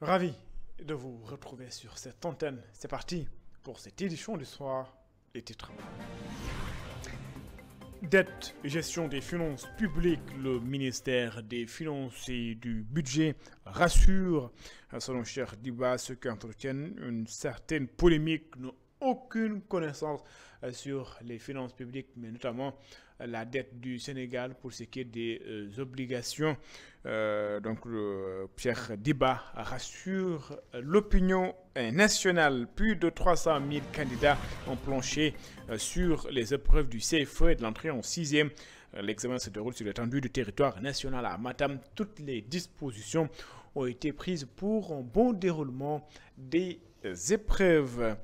Ravi de vous retrouver sur cette antenne. C'est parti pour cette édition du soir. Les titres. Dette et gestion des finances publiques, le ministère des Finances et du Budget rassure, selon Cheikh Diba, ceux qui entretiennent une certaine polémique n'ont aucune connaissance sur les finances publiques, mais notamment la dette du Sénégal pour ce qui est des obligations. Donc, Cheikh Diba rassure l'opinion nationale. Plus de 300 000 candidats ont planché sur les épreuves du CFE et de l'entrée en 6e. L'examen se déroule sur l'étendue du territoire national à Matam. Toutes les dispositions ont été prises pour un bon déroulement des épreuves.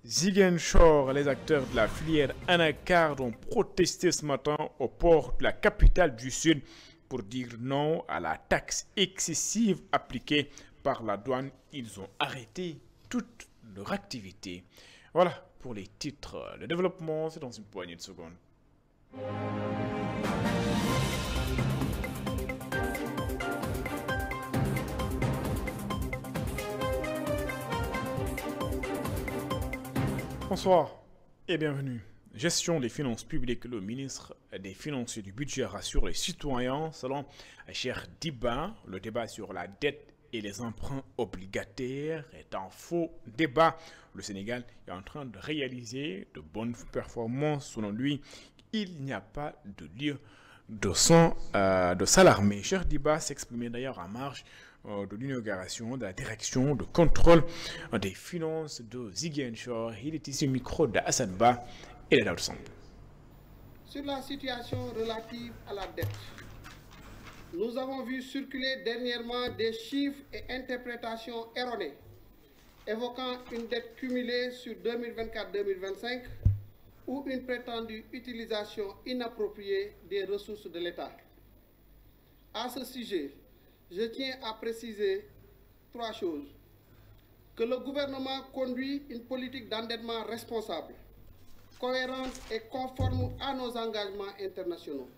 Ziguinchor, les acteurs de la filière anacarde ont protesté ce matin au port de la capitale du Sud pour dire non à la taxe excessive appliquée par la douane. Ils ont arrêté toute leur activité. Voilà pour les titres. Le développement, c'est dans une poignée de secondes. Bonsoir et bienvenue. Gestion des finances publiques, le ministre des Finances et du Budget rassure les citoyens. Selon Cheikh Diba, le débat sur la dette et les emprunts obligataires est un faux débat. Le Sénégal est en train de réaliser de bonnes performances. Selon lui, il n'y a pas de lieu de s'alarmer. Cheikh Diba s'exprimait d'ailleurs en marge de l'inauguration de la direction de contrôle des finances de Ziguinchor. Il est ici au micro d'Hassan Ba et de Daoud Samb. Sur la situation relative à la dette, nous avons vu circuler dernièrement des chiffres et interprétations erronées évoquant une dette cumulée sur 2024-2025 ou une prétendue utilisation inappropriée des ressources de l'État. À ce sujet, je tiens à préciser trois choses. Que le gouvernement conduit une politique d'endettement responsable, cohérente et conforme à nos engagements internationaux.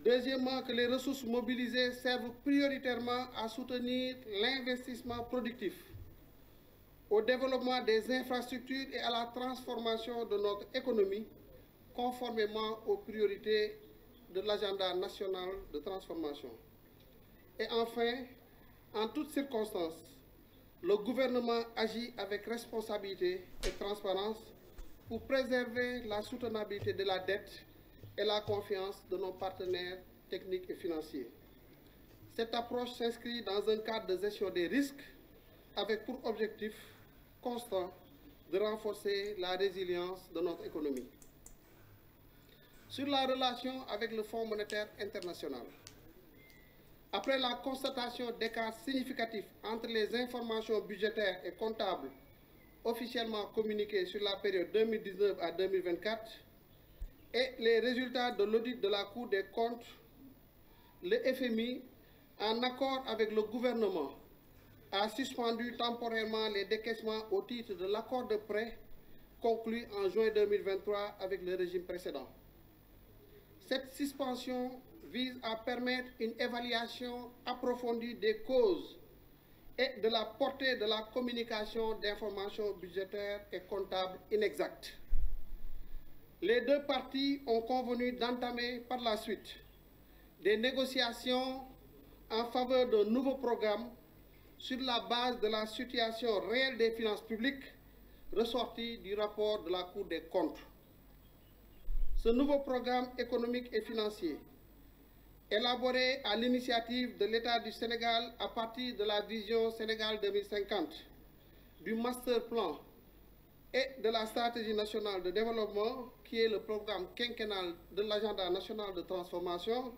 Deuxièmement, que les ressources mobilisées servent prioritairement à soutenir l'investissement productif, au développement des infrastructures et à la transformation de notre économie, conformément aux priorités de l'agenda national de transformation. Et enfin, en toutes circonstances, le gouvernement agit avec responsabilité et transparence pour préserver la soutenabilité de la dette et la confiance de nos partenaires techniques et financiers. Cette approche s'inscrit dans un cadre de gestion des risques avec pour objectif constant de renforcer la résilience de notre économie. Sur la relation avec le Fonds monétaire international, après la constatation d'écarts significatifs entre les informations budgétaires et comptables officiellement communiquées sur la période 2019 à 2024 et les résultats de l'audit de la Cour des comptes, le FMI, en accord avec le gouvernement, a suspendu temporairement les décaissements au titre de l'accord de prêt conclu en juin 2023 avec le régime précédent. Cette suspension vise à permettre une évaluation approfondie des causes et de la portée de la communication d'informations budgétaires et comptables inexactes. Les deux parties ont convenu d'entamer par la suite des négociations en faveur d'un nouveau programme sur la base de la situation réelle des finances publiques ressortie du rapport de la Cour des comptes. Ce nouveau programme économique et financier, élaboré à l'initiative de l'État du Sénégal à partir de la vision Sénégal 2050, du Master Plan et de la Stratégie nationale de développement, qui est le programme quinquennal de l'agenda national de transformation,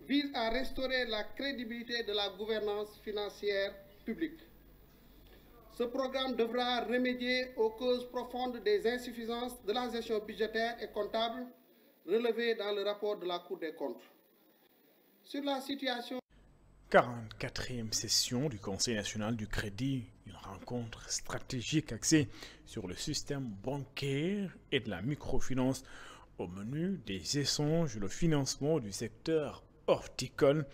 vise à restaurer la crédibilité de la gouvernance financière publique. Ce programme devra remédier aux causes profondes des insuffisances de la gestion budgétaire et comptable relevées dans le rapport de la Cour des comptes. Sur la situation 44e session du Conseil national du crédit, une rencontre stratégique axée sur le système bancaire et de la microfinance. Au menu des échanges, le financement du secteur horticole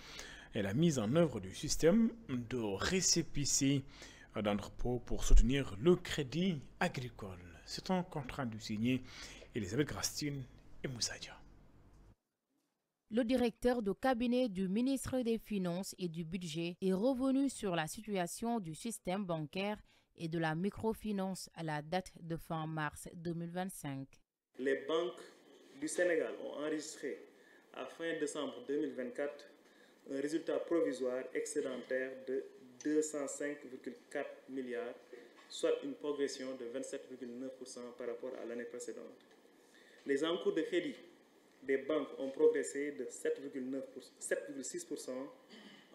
et la mise en œuvre du système de récépissé d'entrepôt pour soutenir le crédit agricole. C'est un contrat du signé Elisabeth Grastine et Moussa Dia. Le directeur de cabinet du ministre des Finances et du Budget est revenu sur la situation du système bancaire et de la microfinance à la date de fin mars 2025. Les banques du Sénégal ont enregistré à fin décembre 2024 un résultat provisoire excédentaire de 205,4 milliards, soit une progression de 27,9% par rapport à l'année précédente. Les encours de crédit des banques ont progressé de 7,6%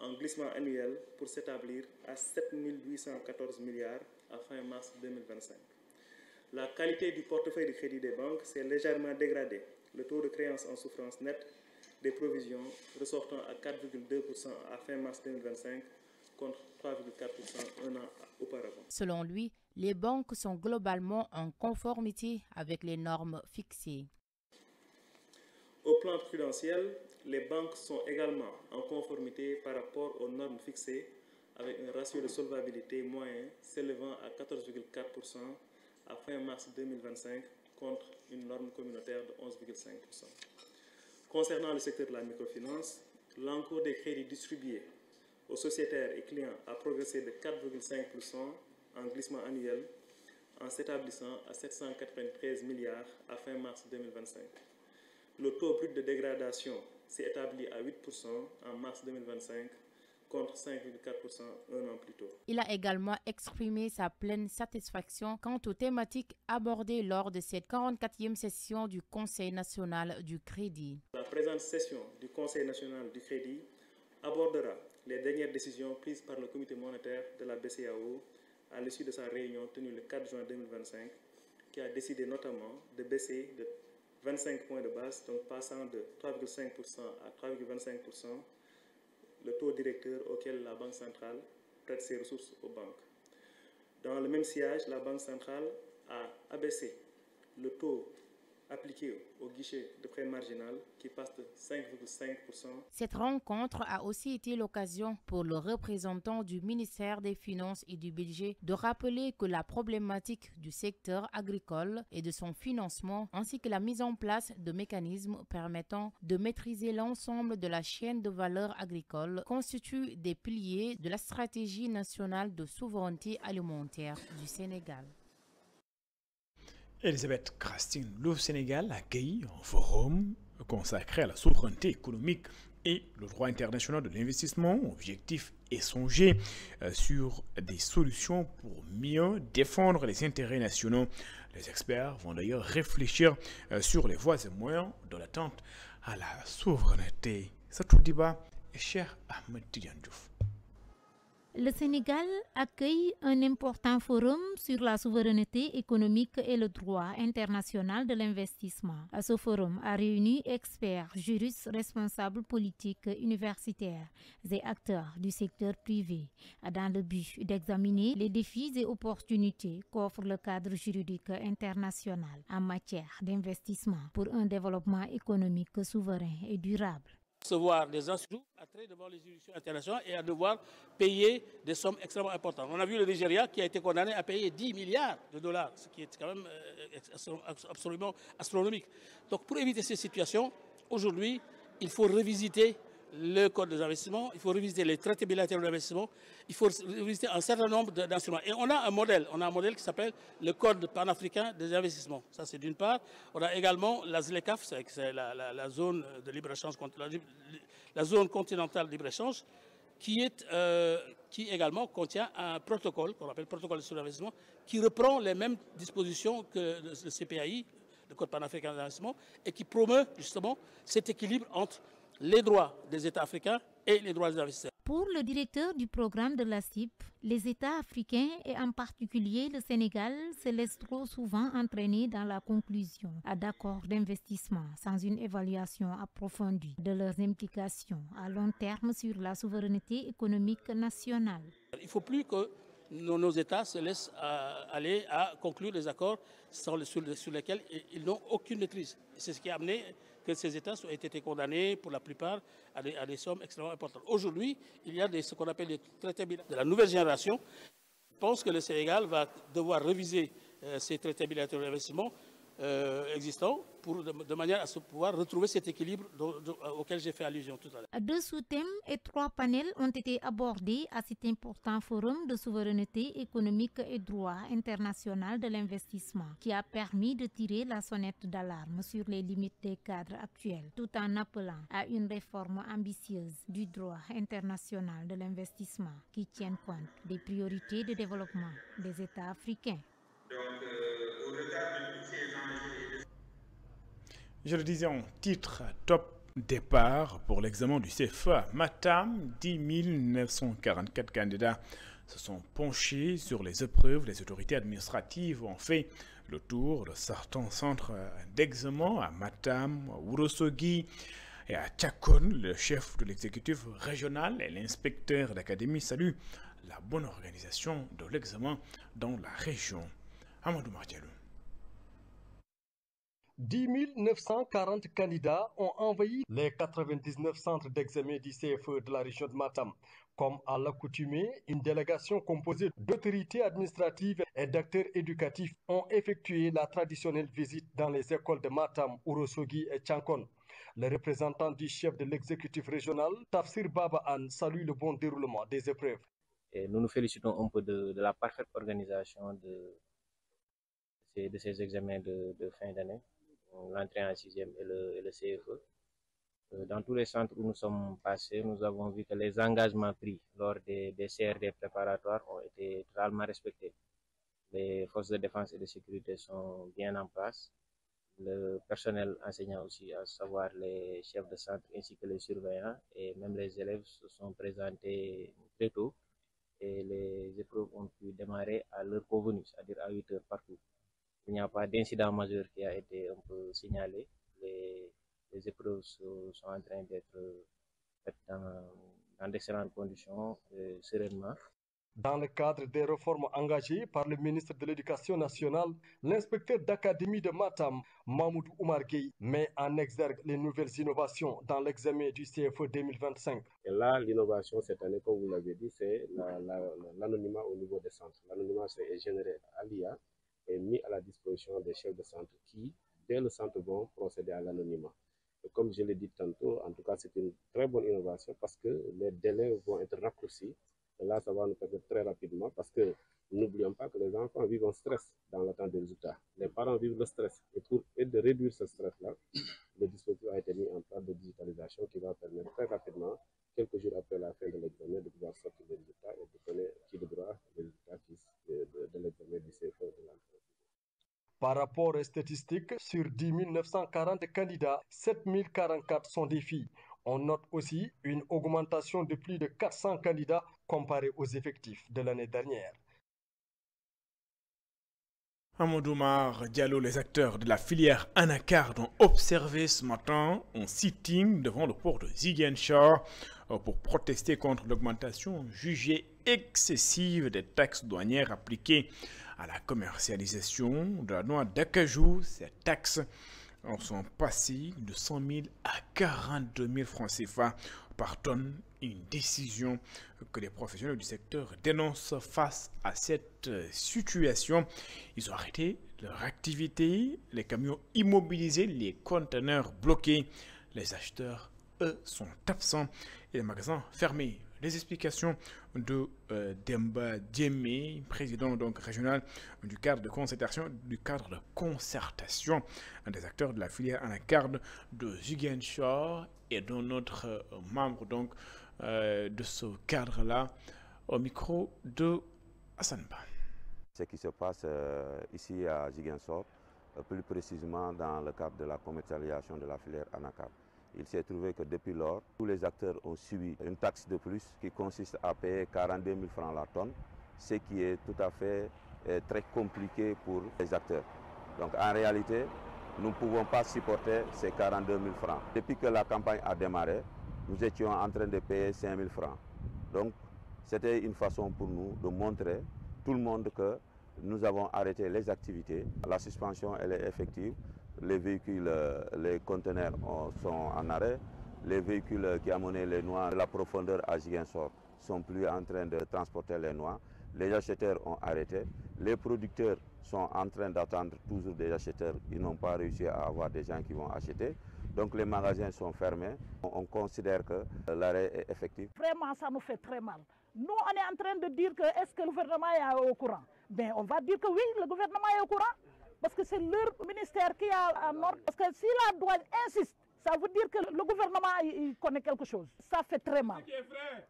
en glissement annuel pour s'établir à 7 814 milliards à fin mars 2025. La qualité du portefeuille de crédit des banques s'est légèrement dégradée. Le taux de créance en souffrance nette des provisions ressortant à 4,2% à fin mars 2025 contre 3,4% un an auparavant. Selon lui, les banques sont globalement en conformité avec les normes fixées. Au plan prudentiel, les banques sont également en conformité par rapport aux normes fixées avec un ratio de solvabilité moyen s'élevant à 14,4% à fin mars 2025 contre une norme communautaire de 11,5%. Concernant le secteur de la microfinance, l'encours des crédits distribués aux sociétaires et clients a progressé de 4,5% en glissement annuel en s'établissant à 793 milliards à fin mars 2025. Le taux brut de dégradation s'est établi à 8% en mars 2025 contre 5,4% un an plus tôt. Il a également exprimé sa pleine satisfaction quant aux thématiques abordées lors de cette 44e session du Conseil national du crédit. La présente session du Conseil national du crédit abordera les dernières décisions prises par le comité monétaire de la BCEAO à l'issue de sa réunion tenue le 4 juin 2025, qui a décidé notamment de baisser de 25 points de base, donc passant de 3,5% à 3,25%, le taux directeur auquel la Banque centrale prête ses ressources aux banques. Dans le même sillage, la Banque centrale a abaissé le taux appliqué au guichet de prêt marginal qui passe de 5,5%. Cette rencontre a aussi été l'occasion pour le représentant du ministère des Finances et du Budget de rappeler que la problématique du secteur agricole et de son financement ainsi que la mise en place de mécanismes permettant de maîtriser l'ensemble de la chaîne de valeur agricole constituent des piliers de la stratégie nationale de souveraineté alimentaire du Sénégal. Elisabeth Grastine, le Sénégal accueille un forum consacré à la souveraineté économique et le droit international de l'investissement. Objectif échanger sur des solutions pour mieux défendre les intérêts nationaux. Les experts vont d'ailleurs réfléchir sur les voies et moyens de l'attente à la souveraineté. Satou Diba et cher Ahmed Tidiane Diouf. Le Sénégal accueille un important forum sur la souveraineté économique et le droit international de l'investissement. Ce forum a réuni experts, juristes, responsables politiques, universitaires et acteurs du secteur privé dans le but d'examiner les défis et opportunités qu'offre le cadre juridique international en matière d'investissement pour un développement économique souverain et durable. Recevoir des institutions à travers devant les juridictions internationales et à devoir payer des sommes extrêmement importantes. On a vu le Nigeria qui a été condamné à payer 10 milliards de dollars, ce qui est quand même absolument astronomique. Donc pour éviter ces situations, aujourd'hui, il faut revisiter le code des investissements, il faut revisiter les traités bilatéraux d'investissement, il faut revisiter un certain nombre d'instruments. Et on a un modèle qui s'appelle le code panafricain des investissements. Ça c'est d'une part. On a également la ZLECAf, c'est la zone de libre-échange, la zone continentale de libre-échange, qui également contient un protocole, qu'on appelle protocole sur l'investissement, qui reprend les mêmes dispositions que le CPAI, le code panafricain des investissements, et qui promeut justement cet équilibre entre les droits des États africains et les droits des investisseurs. Pour le directeur du programme de la CIP, les États africains et en particulier le Sénégal se laissent trop souvent entraîner dans la conclusion d'accords d'investissement sans une évaluation approfondie de leurs implications à long terme sur la souveraineté économique nationale. Il ne faut plus que nos États se laissent aller à conclure des accords sur lesquels ils n'ont aucune maîtrise. C'est ce qui a amené que ces États ont été condamnés pour la plupart à des sommes extrêmement importantes. Aujourd'hui, il y a ce qu'on appelle les traités bilatéraux de la nouvelle génération. Je pense que le Sénégal va devoir réviser ces traités bilatéraux d'investissement existants de manière à pouvoir retrouver cet équilibre auquel j'ai fait allusion tout à l'heure. 2 sous-thèmes et 3 panels ont été abordés à cet important forum de souveraineté économique et droit international de l'investissement qui a permis de tirer la sonnette d'alarme sur les limites des cadres actuels tout en appelant à une réforme ambitieuse du droit international de l'investissement qui tienne compte des priorités de développement des États africains. Au regard de tous ces enjeux. Je le disais en titre, top départ pour l'examen du CFA. Matam, 10 944 candidats se sont penchés sur les épreuves. Les autorités administratives ont fait le tour de certains centres d'examen à Matam, à Ourossogui et à Tchakon. Le chef de l'exécutif régional et l'inspecteur d'académie saluent la bonne organisation de l'examen dans la région. Amadou Mardialou. 10 940 candidats ont envahi les 99 centres d'examen du CFE de la région de Matam. Comme à l'accoutumée, une délégation composée d'autorités administratives et d'acteurs éducatifs ont effectué la traditionnelle visite dans les écoles de Matam, Ourossogui et Tchankon. Le représentant du chef de l'exécutif régional, Tafsir Baba Anne, salue le bon déroulement des épreuves. Et nous nous félicitons un peu de la parfaite organisation de ces examens de fin d'année, l'entrée en sixième et le CFE. Dans tous les centres où nous sommes passés, nous avons vu que les engagements pris lors des CRD préparatoires ont été totalement respectés. Les forces de défense et de sécurité sont bien en place. Le personnel enseignant aussi, à savoir les chefs de centre ainsi que les surveillants et même les élèves se sont présentés très tôt et les épreuves ont pu démarrer à l'heure convenue, c'est-à-dire à 8 heures partout. Il n'y a pas d'incident majeur qui a été un peu signalé. Les épreuves sont en train d'être faites dans d'excellentes conditions, sereinement. Dans le cadre des réformes engagées par le ministre de l'Éducation nationale, l'inspecteur d'académie de Matam, Mahmoud Oumar Gueye, met en exergue les nouvelles innovations dans l'examen du CFE 2025. Et là, l'innovation cette année, comme vous l'avez dit, c'est l'anonymat au niveau des centres. L'anonymat est généré à l'IA et mis à la disposition des chefs de centre qui, dès le centre, vont procéder à l'anonymat. Et comme je l'ai dit tantôt, en tout cas, c'est une très bonne innovation parce que les délais vont être raccourcis. Et là, ça va nous permettre très rapidement parce que n'oublions pas que les enfants vivent en stress dans l'attente des résultats. Les parents vivent le stress. Et pour de réduire ce stress-là, le dispositif a été mis en place de digitalisation qui va permettre très rapidement, quelques jours après la fin de l'examen, de pouvoir sortir les résultats et de connaître qui de droit les résultats de l'examen du CFE de l'entrée. Par rapport aux statistiques, sur 10 940 candidats, 7 044 sont des filles. On note aussi une augmentation de plus de 400 candidats comparé aux effectifs de l'année dernière. Amadou Mar Diallo, les acteurs de la filière Anacarde ont observé ce matin un sitting devant le port de Ziguinchor pour protester contre l'augmentation jugée excessive des taxes douanières appliquées à la commercialisation de la noix d'acajou. Ces taxes sont passées de 100 000 à 42 000 francs CFA par tonne. Une décision que les professionnels du secteur dénoncent face à cette situation. Ils ont arrêté leur activité, les camions immobilisés, les conteneurs bloqués. Les acheteurs, eux, sont absents et les magasins fermés. Les explications de Demba Diémé, président donc régional du cadre de concertation des acteurs de la filière anacarde de Ziguinchor et de notre membre donc de ce cadre-là au micro de Hassan Ba. Ce qui se passe ici à Ziguinchor, plus précisément dans le cadre de la commercialisation de la filière anacarde. Il s'est trouvé que depuis lors, tous les acteurs ont subi une taxe de plus qui consiste à payer 42 000 francs la tonne, ce qui est tout à fait très compliqué pour les acteurs. Donc en réalité, nous ne pouvons pas supporter ces 42 000 francs. Depuis que la campagne a démarré, nous étions en train de payer 5 000 francs. Donc c'était une façon pour nous de montrer tout le monde que nous avons arrêté les activités. La suspension elle est effective les véhicules, les conteneurs sont en arrêt. Les véhicules qui amenaient les noix de la profondeur à Ziguinchor ne sont plus en train de transporter les noix. Les acheteurs ont arrêté. Les producteurs sont en train d'attendre toujours des acheteurs. Ils n'ont pas réussi à avoir des gens qui vont acheter. Donc les magasins sont fermés. On considère que l'arrêt est effectif. Vraiment, ça nous fait très mal. Nous, on est en train de dire que est-ce que le gouvernement est au courant? Ben, on va dire que oui, le gouvernement est au courant. Parce que c'est leur ministère qui a en ordre. Parce que si la douane insiste, ça veut dire que le gouvernement il connaît quelque chose. Ça fait très mal.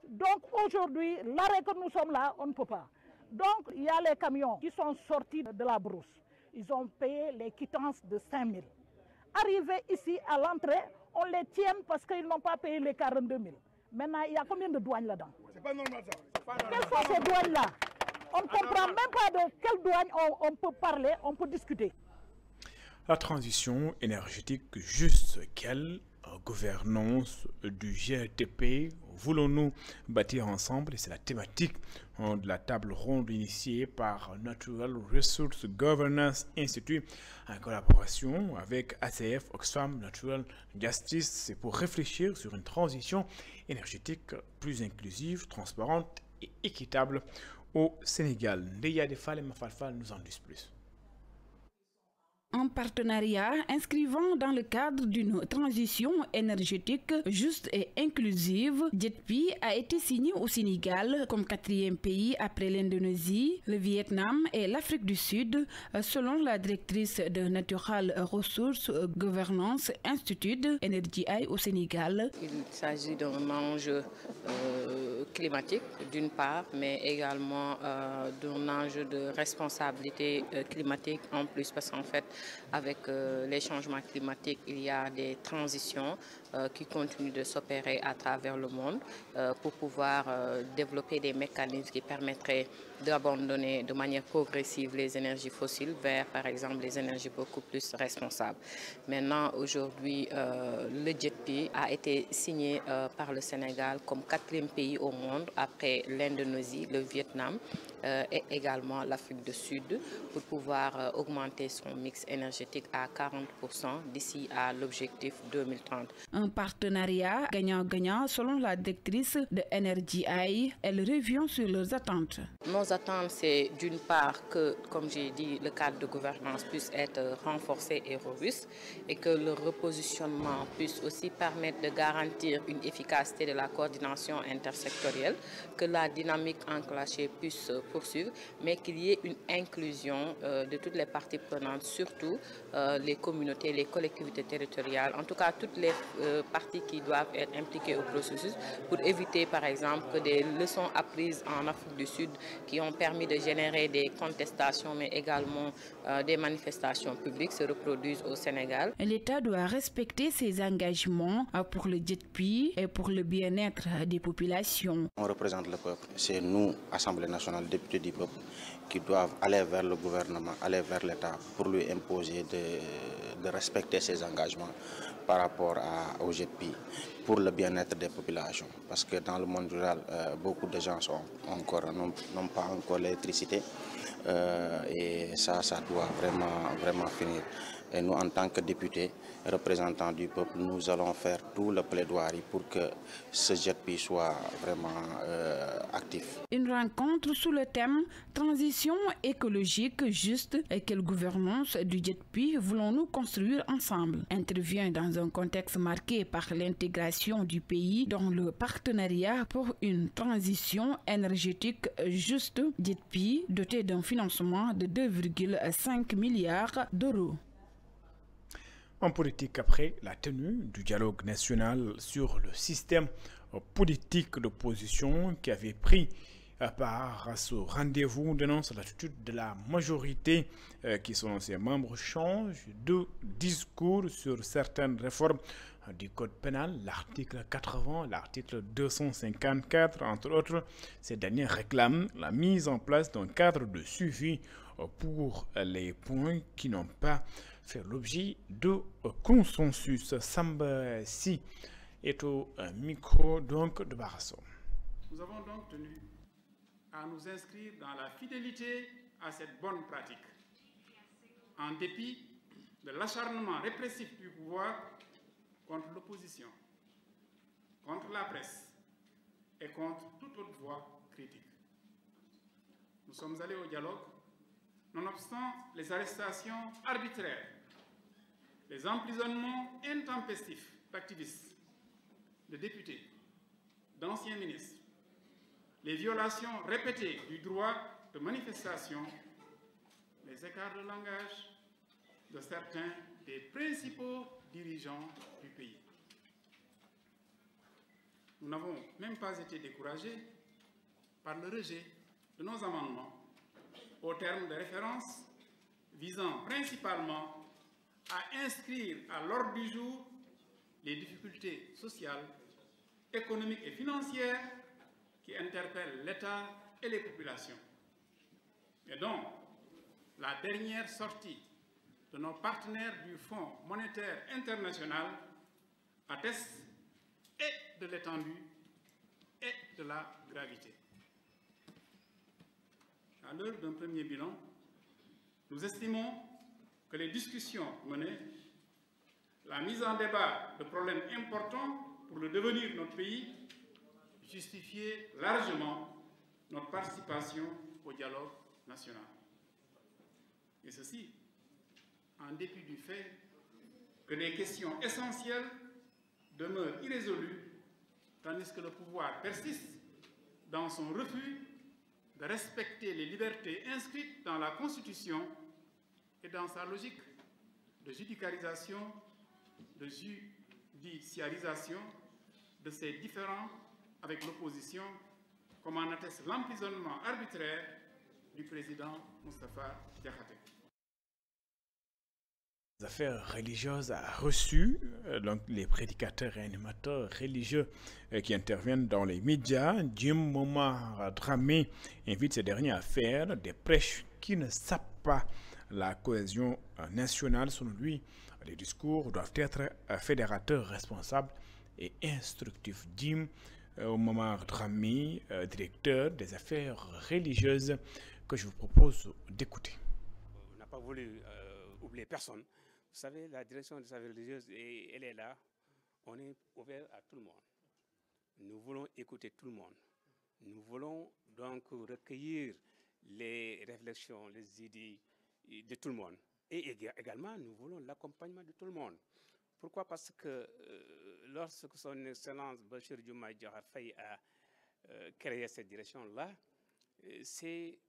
Donc aujourd'hui, l'arrêt que nous sommes là, on ne peut pas. Donc il y a les camions qui sont sortis de la brousse. Ils ont payé les quittances de 5 000. Arrivés ici à l'entrée, on les tient parce qu'ils n'ont pas payé les 42 000. Maintenant, il y a combien de douanes là-dedans? C'est pas normal ça. Quelles sont ces douanes-là? On ne comprend même pas de quelle douane on peut parler, on peut discuter. La transition énergétique juste, quelle gouvernance du GRTP voulons-nous bâtir ensemble? Et c'est la thématique de la table ronde initiée par Natural Resource Governance Institute en collaboration avec ACF, Oxfam, Natural Justice. C'est pour réfléchir sur une transition énergétique plus inclusive, transparente et équitable au Sénégal. Ndeya Defal et Mafalfal nous en disent plus. En partenariat inscrivant dans le cadre d'une transition énergétique juste et inclusive, JETP a été signé au Sénégal comme 4e pays après l'Indonésie, le Vietnam et l'Afrique du Sud, selon la directrice de Natural Resource Governance Institute NRGI au Sénégal. Il s'agit d'un enjeu climatique d'une part, mais également d'un enjeu de responsabilité climatique en plus, parce qu'en fait, avec les changements climatiques, il y a des transitions qui continuent de s'opérer à travers le monde pour pouvoir développer des mécanismes qui permettraient d'abandonner de manière progressive les énergies fossiles vers, par exemple, les énergies beaucoup plus responsables. Maintenant, aujourd'hui, le JETP a été signé par le Sénégal comme 4e pays au monde après l'Indonésie, le Vietnam et également l'Afrique du Sud pour pouvoir augmenter son mix énergétique à 40% d'ici à l'objectif 2030. Un partenariat gagnant-gagnant selon la directrice de NRGI. Elle revient sur leurs attentes. Nos attentes, c'est d'une part que, comme j'ai dit, le cadre de gouvernance puisse être renforcé et robuste et que le repositionnement puisse aussi permettre de garantir une efficacité de la coordination intersectorielle, que la dynamique enclenchée puisse poursuivre, mais qu'il y ait une inclusion de toutes les parties prenantes, surtout les communautés, les collectivités territoriales, en tout cas toutes les parties qui doivent être impliquées au processus pour éviter par exemple que des leçons apprises en Afrique du Sud qui ont permis de générer des contestations mais également des manifestations publiques se reproduisent au Sénégal. L'État doit respecter ses engagements pour le JETP et pour le bien-être des populations. On représente le peuple, c'est nous, Assemblée nationale, députés du peuple, qui doivent aller vers le gouvernement, aller vers l'État pour lui imposer de respecter ses engagements par rapport au JETP pour le bien-être des populations. Parce que dans le monde rural, beaucoup de gens n'ont pas encore l'électricité et ça doit vraiment finir. Et nous, en tant que députés, représentants du peuple, nous allons faire tout le plaidoyer pour que ce JETP soit vraiment actif. Une rencontre sous le thème « Transition écologique juste et quelle gouvernance du JETP voulons-nous construire ensemble ?» intervient dans un contexte marqué par l'intégration du pays dans le partenariat pour une transition énergétique juste, JETP doté d'un financement de 2,5 milliards d'euros. En politique, après la tenue du dialogue national sur le système politique d'opposition qui avait pris part à ce rendez-vous, dénonce l'attitude de la majorité qui, selon ses membres, change de discours sur certaines réformes du code pénal, l'article 80, l'article 254, entre autres. Ces derniers réclament la mise en place d'un cadre de suivi pour les points qui n'ont pas fait l'objet de consensus. Samba Si est au micro donc de Barasso. Nous avons donc tenu à nous inscrire dans la fidélité à cette bonne pratique, en dépit de l'acharnement répressif du pouvoir contre l'opposition, contre la presse et contre toute autre voix critique. Nous sommes allés au dialogue, nonobstant les arrestations arbitraires, les emprisonnements intempestifs d'activistes, de députés, d'anciens ministres, les violations répétées du droit de manifestation, les écarts de langage de certains des principaux dirigeants du pays. Nous n'avons même pas été découragés par le rejet de nos amendements au terme de référence visant principalement à inscrire à l'ordre du jour les difficultés sociales, économiques et financières qui interpellent l'État et les populations. Et donc, la dernière sortie de nos partenaires du Fonds monétaire international atteste et de l'étendue et de la gravité. À l'heure d'un premier bilan, nous estimons que les discussions menées, la mise en débat de problèmes importants pour le devenir de notre pays, justifiaient largement notre participation au dialogue national. Et ceci, en dépit du fait que des questions essentielles demeurent irrésolues, tandis que le pouvoir persiste dans son refus de respecter les libertés inscrites dans la Constitution et dans sa logique de judiciarisation de ses différends avec l'opposition, comme en atteste l'emprisonnement arbitraire du président Moustapha Diakhaté. Les affaires religieuses a reçu donc les prédicateurs et animateurs religieux qui interviennent dans les médias. Jim Momar Dramé invite ces derniers à faire des prêches qui ne sapent pas la cohésion nationale. Selon lui, les discours doivent être fédérateurs, responsables et instructifs. Jim Momar Dramé, directeur des affaires religieuses, que je vous propose d'écouter. On n'a pas voulu oublier personne. Vous savez, la direction des affaires religieuses, elle est là. On est ouvert à tout le monde. Nous voulons écouter tout le monde. Nous voulons donc recueillir les réflexions, les idées de tout le monde. Et également, nous voulons l'accompagnement de tout le monde. Pourquoi? Parce que lorsque son Excellence Bachir Diomaye Diakhar Faye a créé cette direction-là, c'est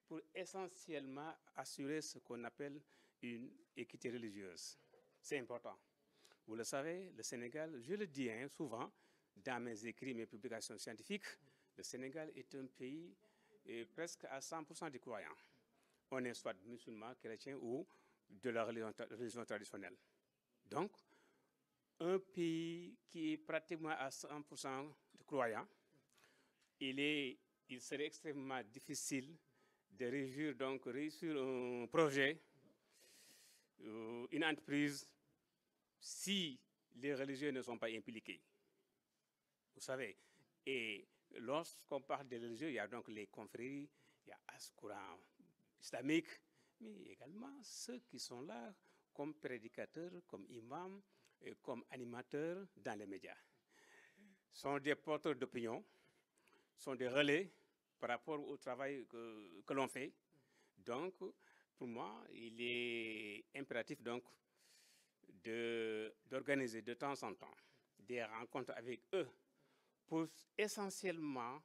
pour essentiellement assurer ce qu'on appelle une équité religieuse. C'est important. Vous le savez, le Sénégal, je le dis souvent dans mes écrits, mes publications scientifiques, le Sénégal est un pays presque à 100% de croyants. On est soit musulman, chrétien ou de la religion traditionnelle. Donc, un pays qui est pratiquement à 100% de croyants, il serait extrêmement difficile de réussir un projet, une entreprise, si les religieux ne sont pas impliqués. Vous savez, et lorsqu'on parle des religieux, il y a donc les confréries, il y a As-Courant islamique, mais également ceux qui sont là comme prédicateurs, comme imams, comme animateurs dans les médias. Sont des porteurs d'opinion, sont des relais par rapport au travail que l'on fait. Donc, pour moi, il est impératif donc d'organiser de temps en temps des rencontres avec eux pour essentiellement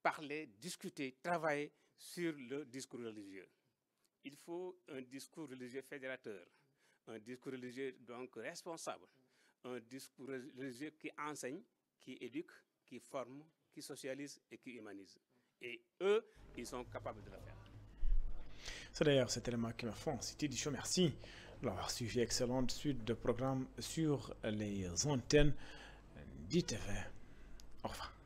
parler, discuter, travailler sur le discours religieux. Il faut un discours religieux fédérateur, un discours religieux donc responsable, un discours religieux qui enseigne, qui éduque, qui forme, qui socialise et qui humanise. Et eux, ils sont capables de le faire. C'est d'ailleurs cet élément qui m'a fait du show. Merci d'avoir suivi excellente suite de programmes sur les antennes d'ITV. Au revoir.